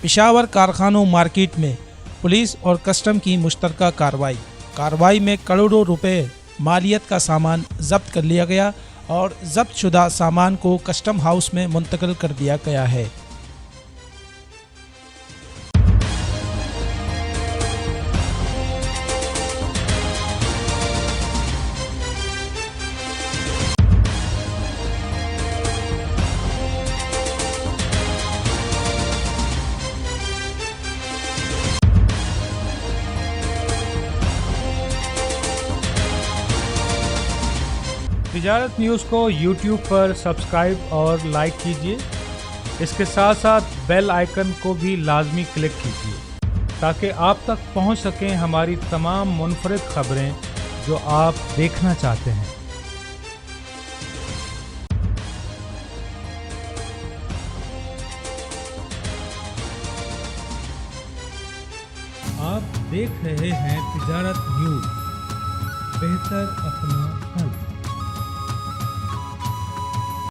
पेशावर कारखानों मार्केट में पुलिस और कस्टम की मुश्तरका कार्रवाई में करोड़ों रुपए मालियत का सामान जब्त कर लिया गया और जब्त शुदा सामान को कस्टम हाउस में मुंतकिल कर दिया गया है। तिजारत न्यूज़ को YouTube पर सब्सक्राइब और लाइक कीजिए। इसके साथ साथ बेल आइकन को भी लाजमी क्लिक कीजिए ताकि आप तक पहुंच सकें हमारी तमाम मुनफरिद खबरें जो आप देखना चाहते हैं। आप देख रहे हैं तिजारत न्यूज़, बेहतर अपना